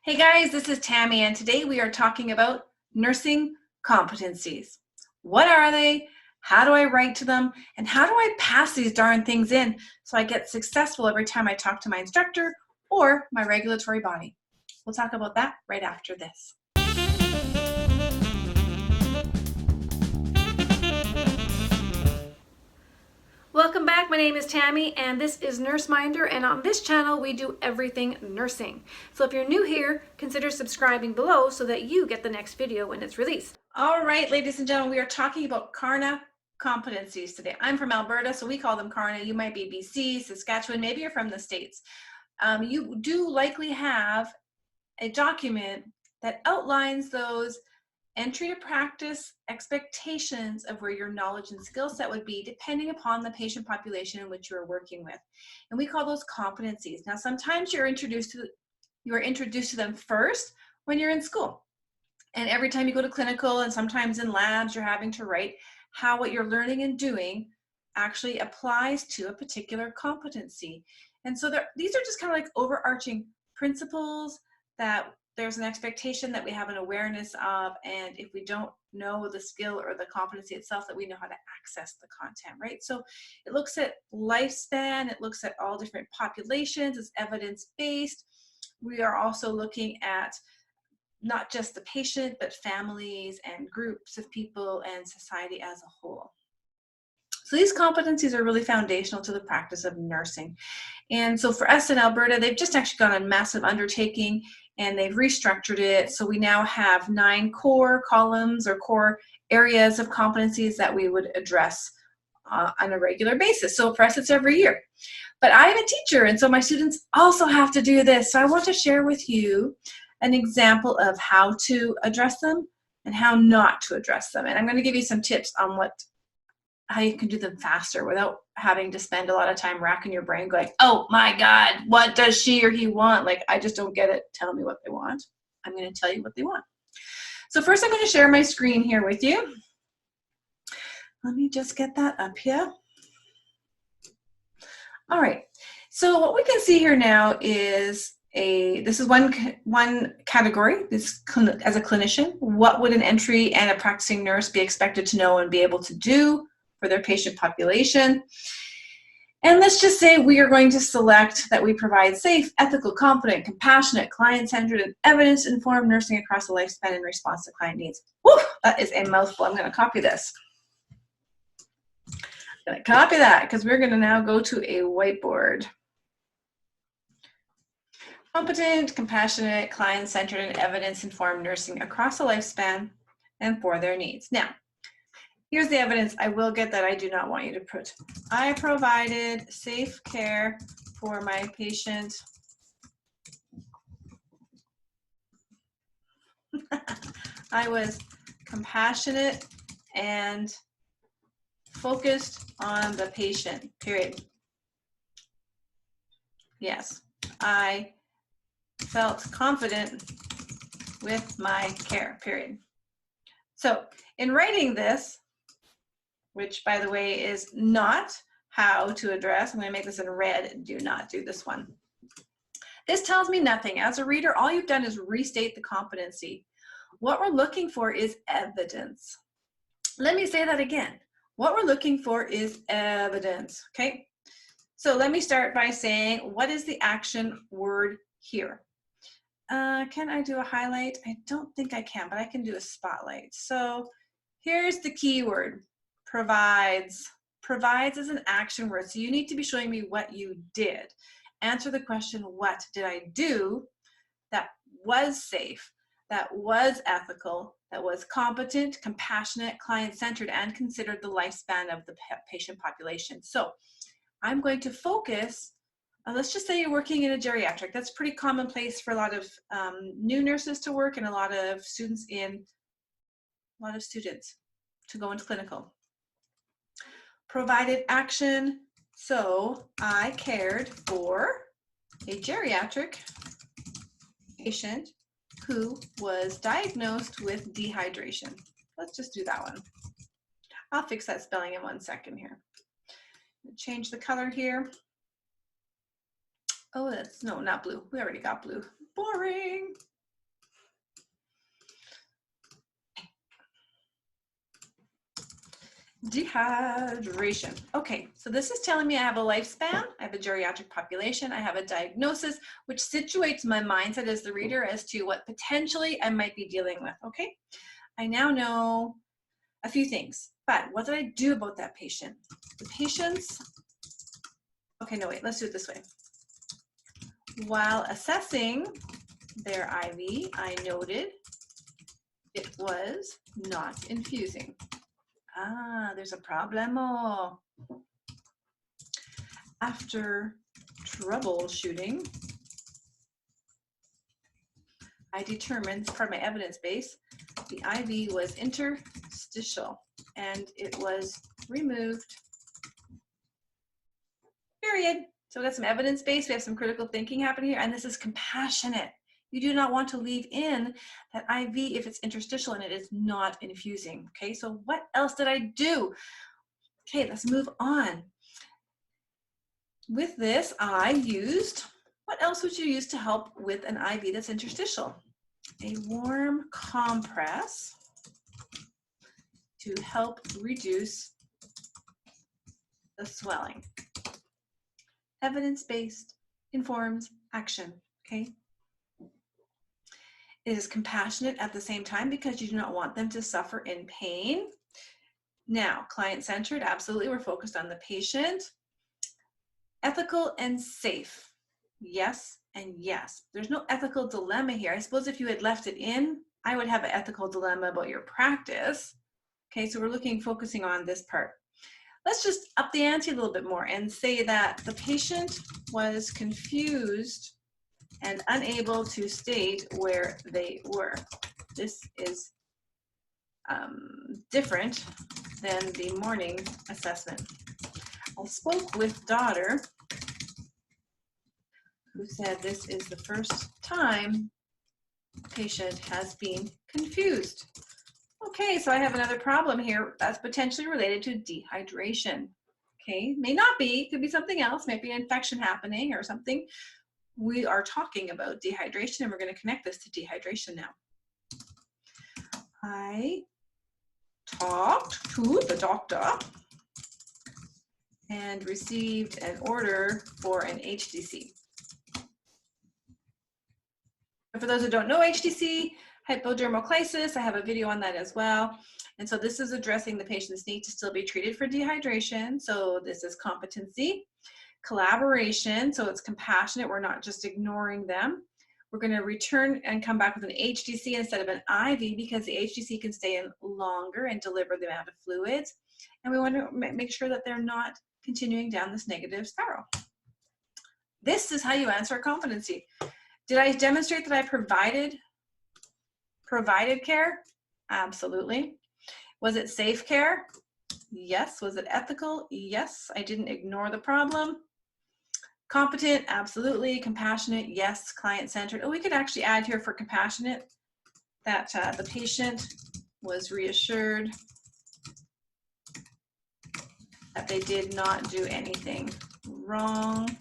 Hey guys, this is Tammy, and today we are talking about nursing competencies. What are they? How do I write to them? And how do I pass these darn things in so I get successful every time I talk to my instructor or my regulatory body? We'll talk about that right after this. Welcome back. My name is Tammy and this is Nurse Minder, and on this channel we do everything nursing. So if you're new here, consider subscribing below so that you get the next video when it's released. All right, ladies and gentlemen, we are talking about CARNA competencies today. I'm from Alberta, so we call them CARNA. You might be BC, Saskatchewan, maybe you're from the States. You do likely have a document that outlines those entry to practice expectations of where your knowledge and skill set would be depending upon the patient population in which you are working with. And we call those competencies. Now, sometimes you are introduced to them first when you're in school. And every time you go to clinical and sometimes in labs, you're having to write how what you're learning and doing actually applies to a particular competency. And so these are just kind of like overarching principles that there's an expectation that we have an awareness of, and if we don't know the skill or the competency itself, that we know how to access the content, right? So it looks at lifespan, it looks at all different populations, it's evidence-based. We are also looking at not just the patient, but families and groups of people and society as a whole. So these competencies are really foundational to the practice of nursing. And so for us in Alberta, they've just actually gone on a massive undertaking and they've restructured it. So we now have 9 core columns or core areas of competencies that we would address on a regular basis. So for us, it's every year. But I'm a teacher, and so my students also have to do this. So I want to share with you an example of how to address them and how not to address them. And I'm going to give you some tips on how you can do them faster without having to spend a lot of time racking your brain going, oh my God, what does she or he want? Like, I just don't get it. Tell me what they want. I'm going to tell you what they want. So first I'm going to share my screen here with you. Let me just get that up here. All right. So what we can see here now is this is one category. This, as a clinician, what would an entry and a practicing nurse be expected to know and be able to do for their patient population? And let's just say we are going to select that we provide safe, ethical, confident, compassionate, client-centered, and evidence-informed nursing across the lifespan in response to client needs. Woo, that is a mouthful. I'm going to copy this. I'm going to copy that because we're going to now go to a whiteboard. Competent, compassionate, client-centered, and evidence-informed nursing across the lifespan and for their needs. Now, here's the evidence I will get that I do not want you to put. I provided safe care for my patient. I was compassionate and focused on the patient, period. Yes, I felt confident with my care, period. So in writing this, which by the way is not how to address, I'm going to make this in red, do not do this one. This tells me nothing. As a reader, all you've done is restate the competency. What we're looking for is evidence. Let me say that again. What we're looking for is evidence, okay? So let me start by saying, what is the action word here? Can I do a highlight? I don't think I can, but I can do a spotlight. So here's the keyword, provides. Provides is an action word, so you need to be showing me what you did. Answer the question, what did I do that was safe, that was ethical, that was competent, compassionate, client-centered, and considered the lifespan of the patient population. So I'm going to focus, let's just say you're working in a geriatric. That's pretty commonplace for a lot of new nurses to work and a lot of students to go into clinical. Provided action, so I cared for a geriatric patient who was diagnosed with dehydration. Let's just do that one. I'll fix that spelling in 1 second here. Change the color here. Oh, that's, no, not blue. We already got blue. Boring. Dehydration. Okay, so this is telling me I have a lifespan, I have a geriatric population, I have a diagnosis, which situates my mindset as the reader as to what potentially I might be dealing with. Okay, I now know a few things, but what did I do about that patient? The patient's, okay, no, wait, let's do it this way. While assessing their IV, I noted it was not infusing. Ah, there's a problemo. After troubleshooting, I determined, part of my evidence base, the IV was interstitial and it was removed. Period. So we got some evidence base, we have some critical thinking happening here, and this is compassionate. You do not want to leave in that IV if it's interstitial and it is not infusing. Okay, so what else did I do? Okay, let's move on. With this, I used, what else would you use to help with an IV that's interstitial? A warm compress to help reduce the swelling. Evidence-based informs action, okay? It is compassionate at the same time because you do not want them to suffer in pain. Now, client-centered, absolutely, we're focused on the patient. Ethical and safe, yes and yes. There's no ethical dilemma here. I suppose if you had left it in, I would have an ethical dilemma about your practice. Okay, so we're focusing on this part. Let's just up the ante a little bit more and say that the patient was confused and unable to state where they were. This is different than the morning assessment. I spoke with daughter who said this is the first time patient has been confused. Okay, so I have another problem here that's potentially related to dehydration. Okay, may not be, could be something else, maybe an infection happening or something. We are talking about dehydration and we're going to connect this to dehydration now. I talked to the doctor and received an order for an HDC. And for those who don't know HDC, hypodermoclysis, I have a video on that as well. And so this is addressing the patient's need to still be treated for dehydration. So this is competency. Collaboration, so it's compassionate, we're not just ignoring them. We're going to return and come back with an HDC instead of an IV because the HDC can stay in longer and deliver the amount of fluids. And we want to make sure that they're not continuing down this negative spiral. This is how you answer a competency. Did I demonstrate that I provided care? Absolutely. Was it safe care? Yes. Was it ethical? Yes. I didn't ignore the problem. Competent? Absolutely. Compassionate? Yes. Client-centered. Oh, we could actually add here for compassionate that the patient was reassured that they did not do anything wrong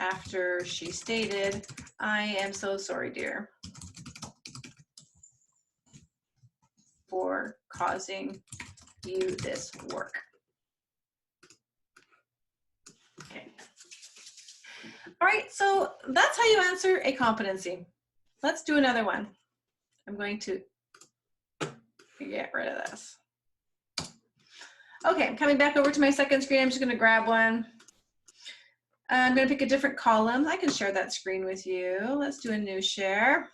after she stated, "I am so sorry, dear, for causing you this work." Okay. All right, so that's how you answer a competency. Let's do another one. I'm going to get rid of this. Okay, I'm coming back over to my second screen. I'm just going to grab one. I'm going to pick a different column. I can share that screen with you. Let's do a new share.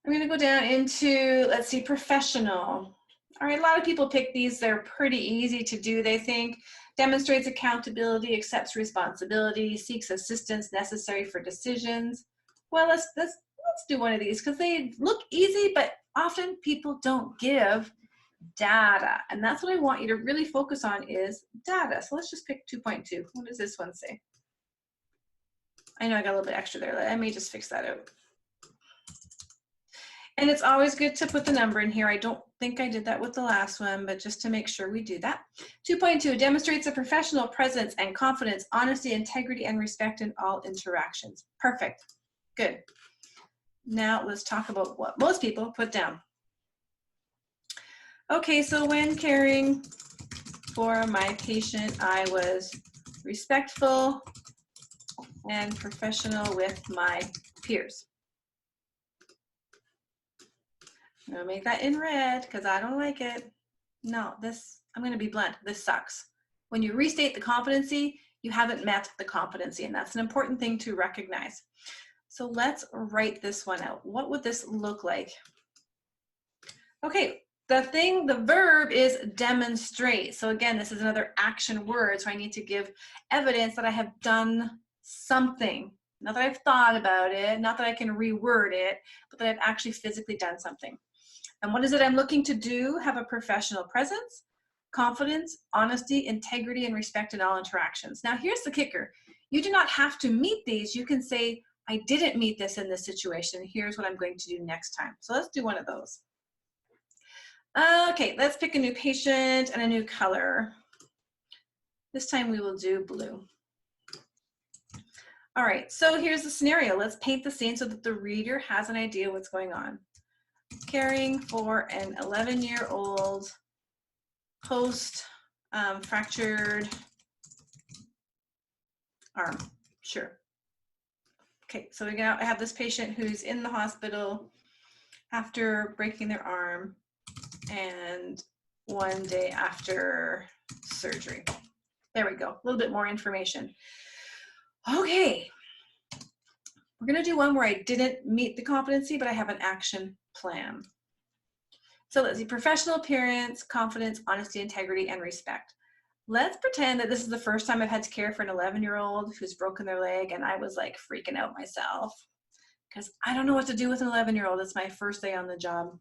I'm going to go down into, let's see, professional. All right, a lot of people pick these. They're pretty easy to do, they think. Demonstrates accountability, accepts responsibility, seeks assistance necessary for decisions. Well, let's do one of these because they look easy, but often people don't give data. And that's what I want you to really focus on is data. So let's just pick 2.2. What does this one say? I know I got a little bit extra there. Let me just fix that out. And it's always good to put the number in here. I don't think I did that with the last one, but just to make sure we do that. 2.2, demonstrates a professional presence and confidence, honesty, integrity, and respect in all interactions. Perfect. Good. Now let's talk about what most people put down. Okay, so when caring for my patient, I was respectful and professional with my peers. I'm gonna make that in red because I don't like it. No, this, I'm gonna be blunt, this sucks. When you restate the competency, you haven't met the competency, and that's an important thing to recognize. So let's write this one out. What would this look like? Okay, the verb is demonstrate. So again, this is another action word. So I need to give evidence that I have done something. Not that I've thought about it, not that I can reword it, but that I've actually physically done something. And what is it I'm looking to do? Have a professional presence, confidence, honesty, integrity, and respect in all interactions. Now here's the kicker. You do not have to meet these. You can say, I didn't meet this in this situation. Here's what I'm going to do next time. So let's do one of those. Okay, let's pick a new patient and a new color. This time we will do blue. All right, so here's the scenario. Let's paint the scene so that the reader has an idea what's going on. Caring for an 11-year-old post fractured arm. Sure. Okay, so we have this patient who's in the hospital after breaking their arm and one day after surgery. There we go, a little bit more information. Okay, we're gonna do one where I didn't meet the competency, but I have an action plan. So let's see, professional appearance, confidence, honesty, integrity, and respect. Let's pretend that this is the first time I've had to care for an 11-year-old who's broken their leg, and I was like freaking out myself because I don't know what to do with an 11-year-old. It's my first day on the job.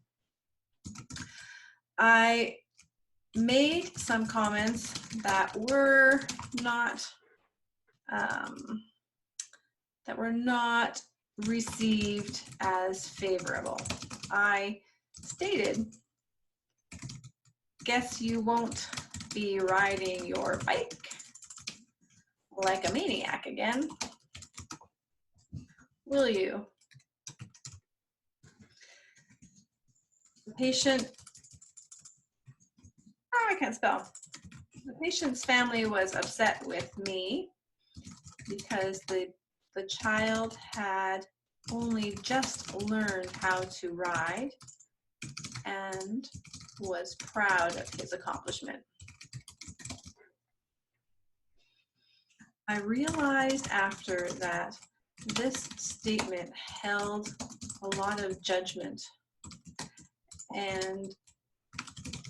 I made some comments that were not received as favorable. I stated, guess you won't be riding your bike like a maniac again, will you? The patient, I can't spell. The patient's family was upset with me because the child had only just learned how to ride and was proud of his accomplishment. I realized after that this statement held a lot of judgment and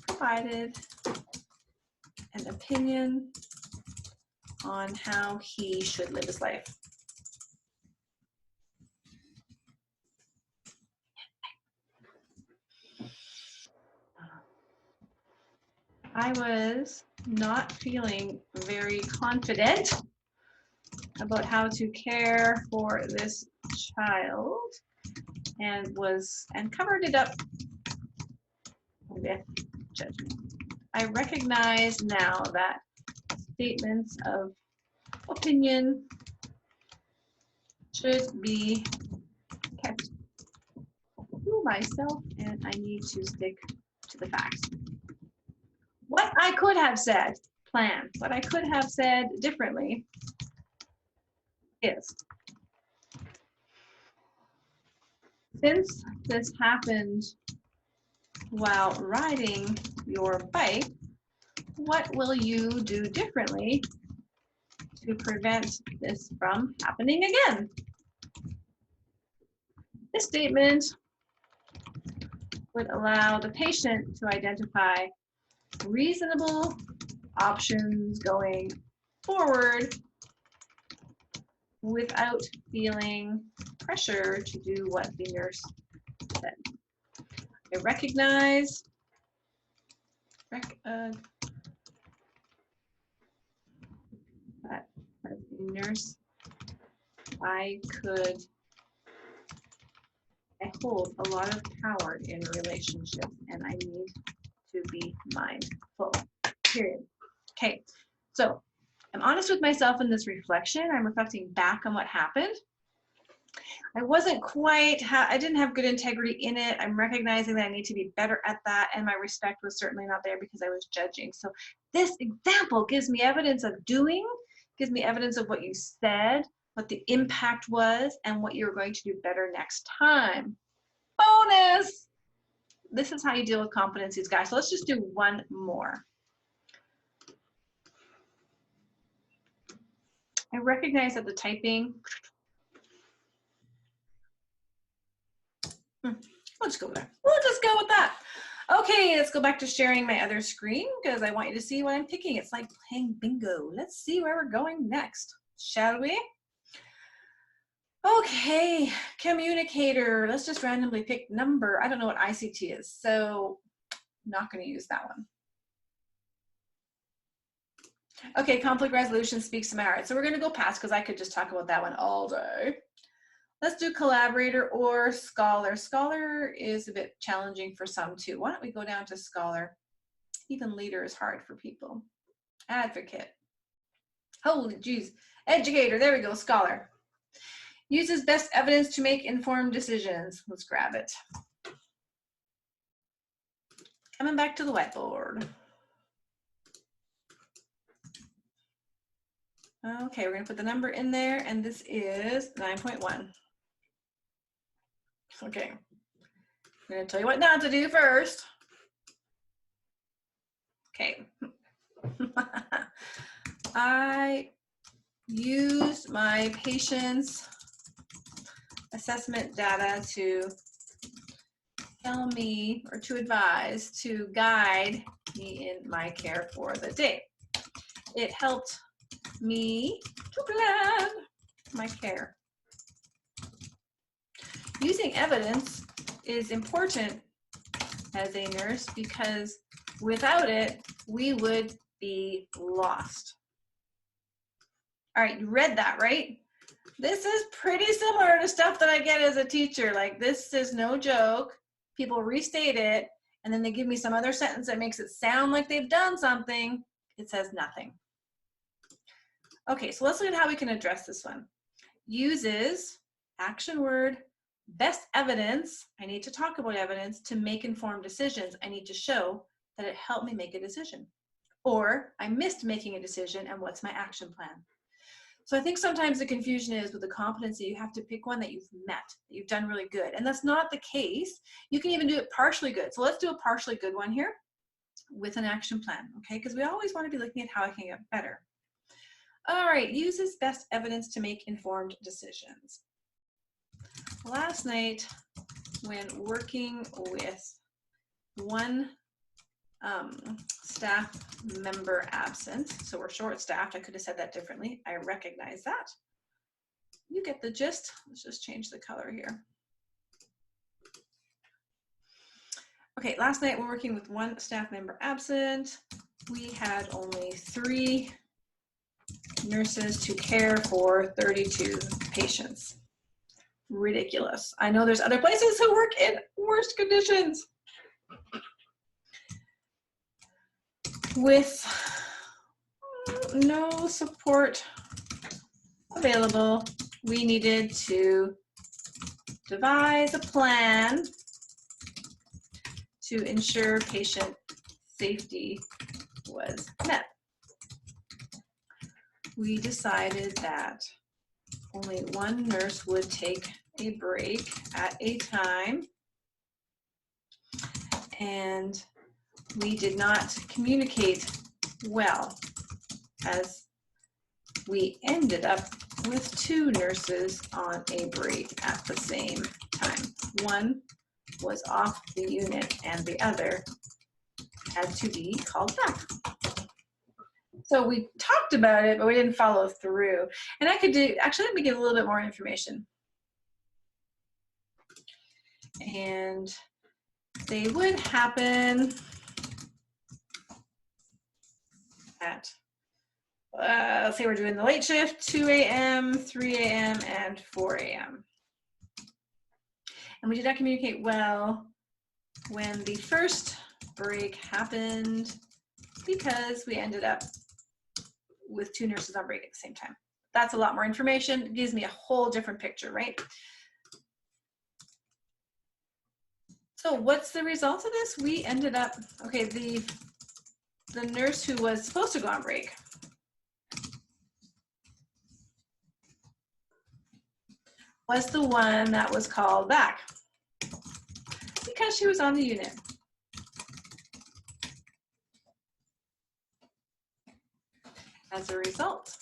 provided an opinion on how he should live his life. I was not feeling very confident about how to care for this child and covered it up with judgment. I recognize now that statements of opinion should be kept to myself, and I need to stick to the facts. What I could have said, what I could have said differently is, since this happened while riding your bike, what will you do differently to prevent this from happening again? This statement would allow the patient to identify reasonable options going forward without feeling pressure to do what the nurse said. I recognize that as a nurse, I hold a lot of power in relationships, and I need to be mindful, period. Okay, so I'm honest with myself in this reflection. I'm reflecting back on what happened. I wasn't quite, I didn't have good integrity in it. I'm recognizing that I need to be better at that, and my respect was certainly not there because I was judging. So this example gives me evidence of doing, gives me evidence of what you said, what the impact was, and what you're going to do better next time. Bonus! This is how you deal with competencies, guys. So let's just do one more. I recognize that the typing, we'll just go with that. We'll just go with that. Okay, let's go back to sharing my other screen because I want you to see what I'm picking. It's like playing bingo. Let's see where we're going next, shall we? Okay, Communicator. Let's just randomly pick number. I don't know what ICT is, so I'm not going to use that one. Okay, conflict resolution speaks to my heart. So we're going to go past because I could just talk about that one all day. Let's do collaborator or scholar. Scholar is a bit challenging for some too. Why don't we go down to scholar? Even leader is hard for people. Advocate. Holy geez. Educator. There we go. Scholar. Uses best evidence to make informed decisions. Let's grab it. Coming back to the whiteboard. Okay, we're going to put the number in there, and this is 9.1. Okay. I'm going to tell you what not to do first. Okay. I use my patient's assessment data to tell me or to advise, to guide me in my care for the day. It helped me to plan my care. Using evidence is important as a nurse because without it, we would be lost. All right, you read that, right? This is pretty similar to stuff that I get as a teacher. Like, this is no joke. People restate it, and then they give me some other sentence that makes it sound like they've done something. It says nothing. Okay, so let's look at how we can address this one. Uses, action word, best evidence. I need to talk about evidence to make informed decisions. I need to show that it helped me make a decision. Or I missed making a decision, and what's my action plan? So I think sometimes the confusion is with the competency, you have to pick one that you've met, that you've done really good. And that's not the case. You can even do it partially good. So let's do a partially good one here with an action plan, okay? Because we always want to be looking at how I can get better. All right, uses best evidence to make informed decisions. Last night, when working with one staff member absent, so we're short-staffed, I could have said that differently. I recognize that. You get the gist. Let's just change the color here. Okay, last night we're working with one staff member absent. We had only 3 nurses to care for 32 patients. Ridiculous. I know there's other places who work in worse conditions. With no support available, we needed to devise a plan to ensure patient safety was met. We decided that only one nurse would take a break at a time, and we did not communicate well, as we ended up with 2 nurses on a break at the same time. One was off the unit and the other had to be called back. So we talked about it, but we didn't follow through. And I could do, actually, let me give a little bit more information. And they would happen at, let's say we're doing the late shift, 2 a.m., 3 a.m., and 4 a.m. And we did not communicate well when the first break happened because we ended up with 2 nurses on break at the same time. that's a lot more information. It gives me a whole different picture, right? So what's the result of this? We ended up, okay, the nurse who was supposed to go on break was the one that was called back because she was on the unit. As a result,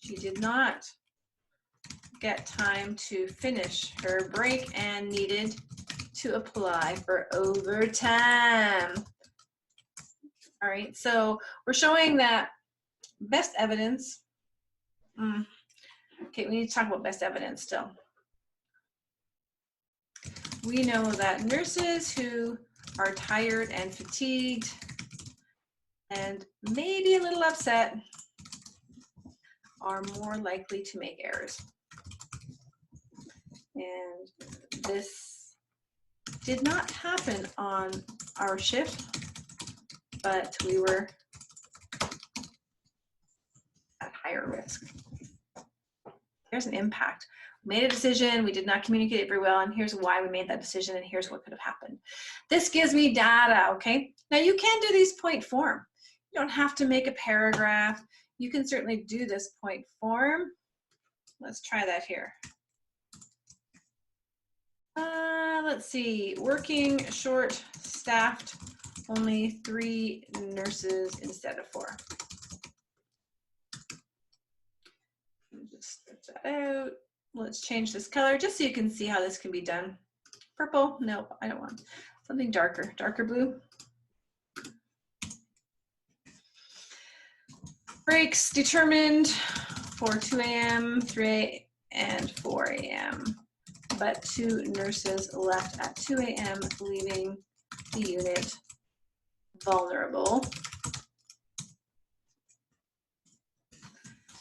she did not get time to finish her break and needed to apply for overtime. All right, so we're showing that best evidence. Okay, we need to talk about best evidence still. We know that nurses who are tired and fatigued and maybe a little upset are more likely to make errors. And this did not happen on our shift, but we were at higher risk. There's an impact. We made a decision, we did not communicate it very well, and here's why we made that decision, and here's what could have happened. This gives me data, okay? Now you can do these point form. You don't have to make a paragraph. You can certainly do this point form. Let's try that here. Let's see, working short-staffed, only 3 nurses instead of 4. Just stretch that out. Let's change this color just so you can see how this can be done. Purple, no, I don't want something darker, darker blue. Breaks determined for 2 a.m., 3 a.m., and 4 a.m. But 2 nurses left at 2 a.m., leaving the unit vulnerable.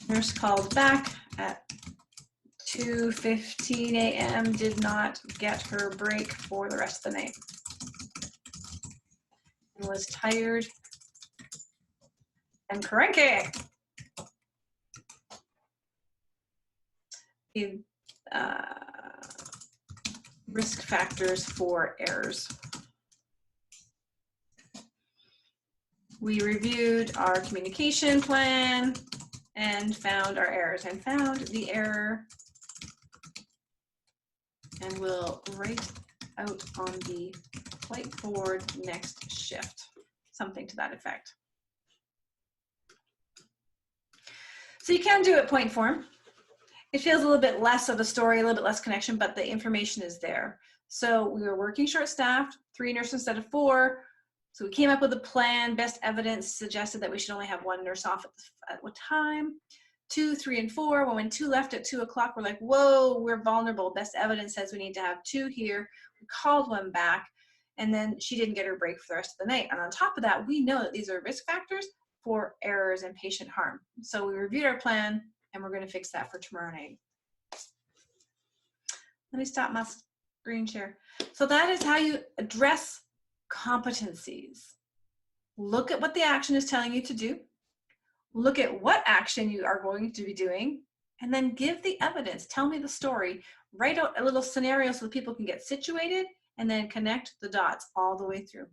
Nurse called back at 2:15 a.m., did not get her break for the rest of the night, and was tired and cranky. Risk factors for errors. We reviewed our communication plan and found our errors and found the error, and we'll write out on the whiteboard next shift, something to that effect. So you can do it point form. It feels a little bit less of a story, a little bit less connection, but the information is there. So we were working short-staffed, 3 nurses instead of 4. So we came up with a plan. Best evidence suggested that we should only have 1 nurse off at a time. 2, 3, and 4. When 2 left at 2 o'clock, we're like, whoa, we're vulnerable. Best evidence says we need to have 2 here. We called 1 back, and then she didn't get her break for the rest of the night. And on top of that, we know that these are risk factors for errors and patient harm. So we reviewed our plan, and we're going to fix that for tomorrow night. Let me stop my screen share. So that is how you address competencies. Look at what the action is telling you to do. Look at what action you are going to be doing, and then give the evidence. Tell me the story. Write out a little scenario so that people can get situated, and then connect the dots all the way through.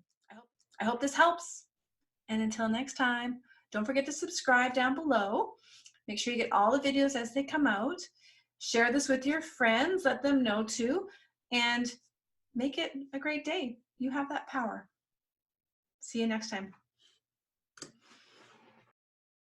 I hope this helps. And until next time, don't forget to subscribe down below. Make sure you get all the videos as they come out. Share this with your friends, let them know too, and make it a great day. You have that power. See you next time.